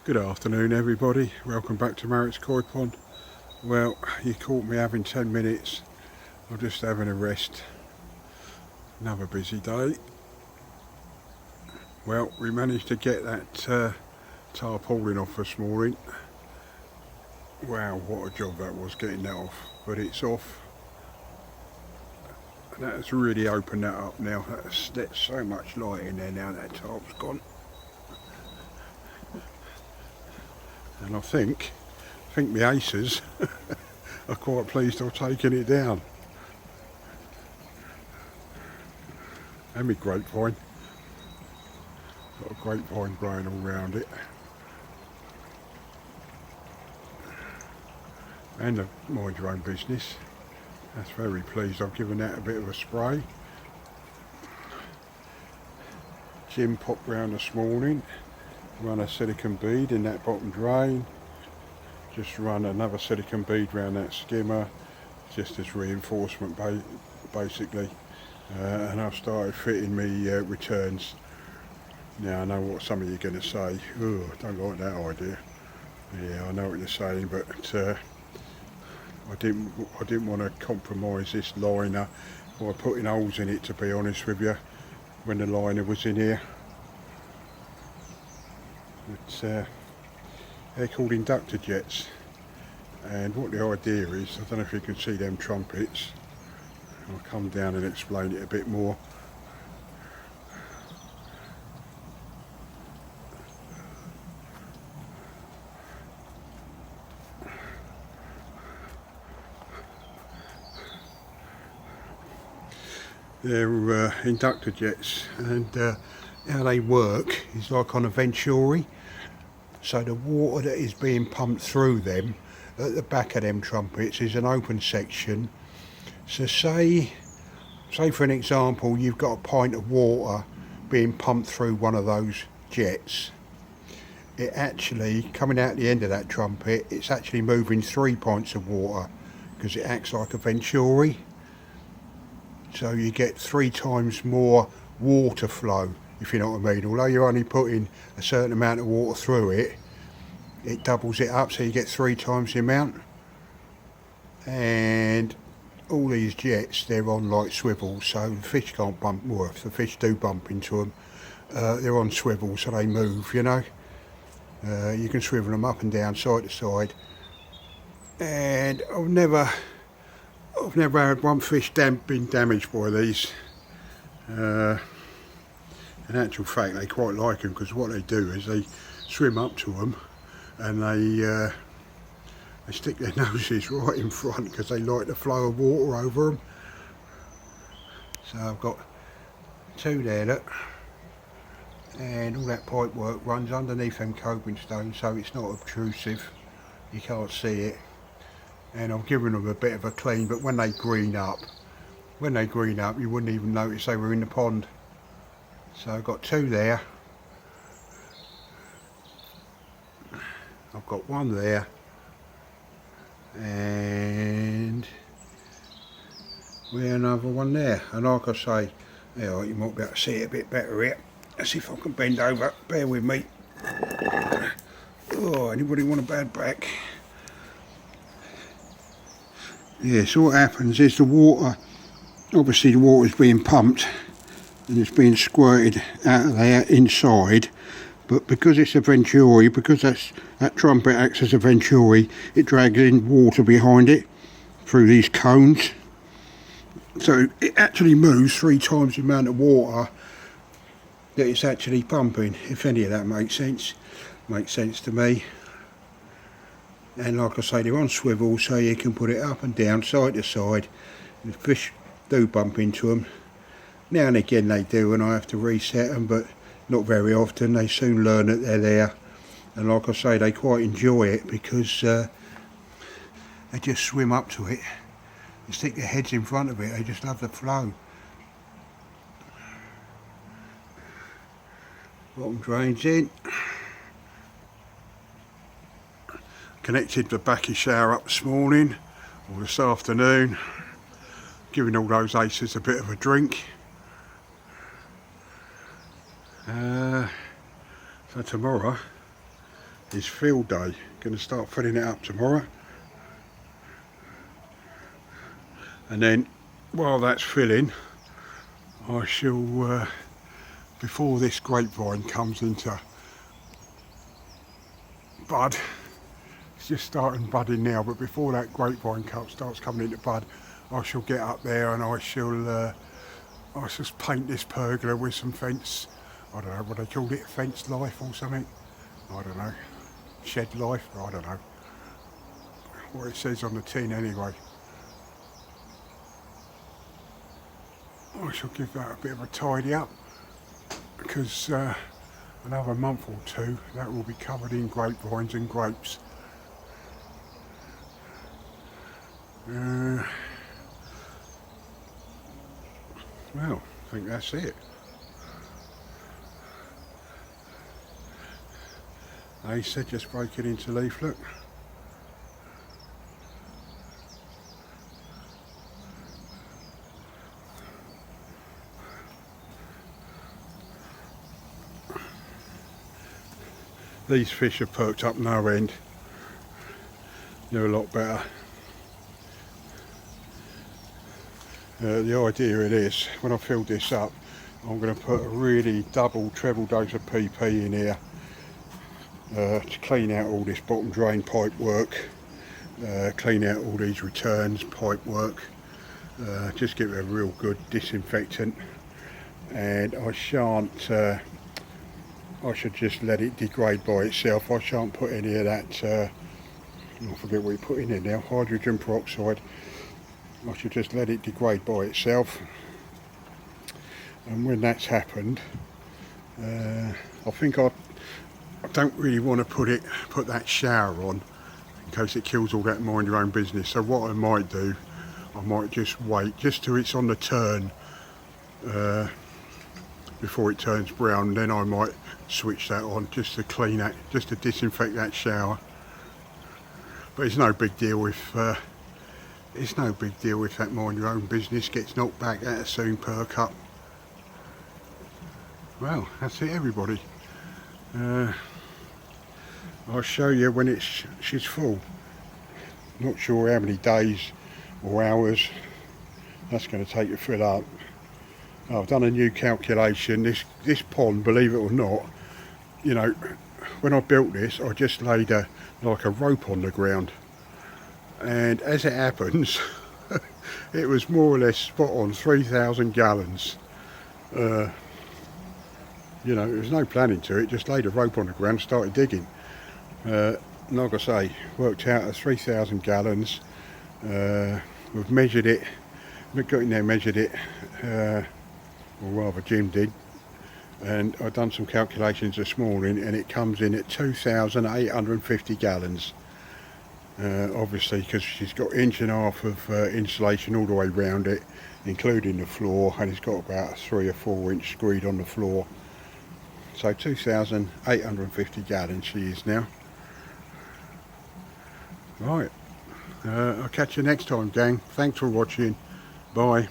Good afternoon everybody, welcome back to Marritt's Koi Pond. Well, you caught me having 10 minutes, I'm just having a rest. Another busy day. Well, we managed to get that tarpaulin off this morning. Wow, what a job that was getting that off, but it's off. And that's really opened that up now, that's so much light in there now that tarp's gone. And I think the aces are quite pleased I've taken it down. And my grapevine. Got a grapevine growing all around it. And a mind your own business. That's very pleased I've given that a bit of a spray. Jim popped round this morning. Run a silicone bead in that bottom drain, just run another silicone bead round that skimmer, just as reinforcement basically, and I've started fitting me returns. Now I know what some of you are going to say, oh, I don't like that idea. Yeah, I know what you're saying, but I didn't want to compromise this liner by putting holes in it, to be honest with you, when the liner was in here. They're called inductor jets, and what the idea is, I don't know if you can see them trumpets. I'll come down and explain it a bit more. They're inductor jets, and how they work is like on a venturi. So the water that is being pumped through them, at the back of them trumpets, is an open section. So say for an example, you've got a pint of water being pumped through one of those jets. It actually, coming out the end of that trumpet, it's actually moving 3 pints of water, because it acts like a venturi. So you get 3 times more water flow, if you know what I mean. Although you're only putting a certain amount of water through it, it doubles it up, so you get 3 times the amount. And all these jets, they're on like swivels, so the fish can't bump, or if the fish do bump into them, they're on swivels, so they move, you know. You can swivel them up and down, side to side. And I've never had one fish been damaged by these. In actual fact, they quite like them, because what they do is they swim up to them and they stick their noses right in front, because they like the flow of water over them. So I've got 2 there, look, and all that pipe work runs underneath them coping stones, so it's not obtrusive, you can't see it. And I've given them a bit of a clean, but when they green up, you wouldn't even notice they were in the pond. So I've got 2 there. I've got 1 there. And another 1 there. And like I say, yeah, you might be able to see it a bit better here. Let's see if I can bend over. Bear with me. Oh, anybody want a bad back? Yeah, so what happens is the water, obviously the water is being pumped and it's being squirted out of there inside, but because it's a venturi, because that trumpet acts as a venturi, it drags in water behind it through these cones. So it actually moves 3 times the amount of water that it's actually pumping, if any of that makes sense. Makes sense to me. And like I say, they're on swivel, so you can put it up and down, side to side. The fish do bump into them. Now and again they do, and I have to reset them, but not very often. They soon learn that they're there. And like I say, they quite enjoy it, because they just swim up to it and stick their heads in front of it. They just love the flow. Bottom drains in. Connected the backy shower up this morning, or this afternoon, giving all those aces a bit of a drink. So tomorrow is field day. Going to start filling it up tomorrow, and then while that's filling, I shall, before this grapevine comes into bud, it's just starting budding now, but before that grapevine starts coming into bud, I shall get up there and I shall paint this pergola with some fence. I don't know what they called it, fence life or something. I don't know. Shed life, I don't know. What it says on the tin anyway. I shall give that a bit of a tidy up, because another month or two that will be covered in grapevines and grapes. Well, I think that's it. They said just break it into leaf, look. These fish have perked up no end. They're a lot better. The idea it is, when I filled this up, I'm going to put a really double, treble dose of PP in here to clean out all this bottom drain pipe work, clean out all these returns pipe work, just give it a real good disinfectant, and I shan't, I should just let it degrade by itself. I shan't put any of that, I forget what you put in there now, hydrogen peroxide. I should just let it degrade by itself, and when that's happened, I think I don't really want to put that shower on in case it kills all that mind your own business. So what I might do, I might just wait just till it's on the turn, before it turns brown, then I might switch that on just to clean that, just to disinfect that shower. But it's no big deal if that mind your own business gets knocked back. That'll soon perk up. Well, that's it, everybody. I'll show you when she's full. Not sure how many days or hours that's going to take to fill up. I've done a new calculation. This pond, believe it or not, you know, when I built this, I just laid like a rope on the ground, and as it happens, it was more or less spot on 3,000 gallons. You know, there was no planning to it. Just laid a rope on the ground, started digging. Like I say, worked out at 3,000 gallons. We've measured it. We've got in there, measured it. Or rather Jim did, and I've done some calculations this morning, and it comes in at 2,850 gallons. Obviously, because she's got 1.5 inches of insulation all the way around it, including the floor, and it's got about a 3 or 4 inch screed on the floor. So 2,850 gallons she is now. Right, I'll catch you next time, gang. Thanks for watching. Bye.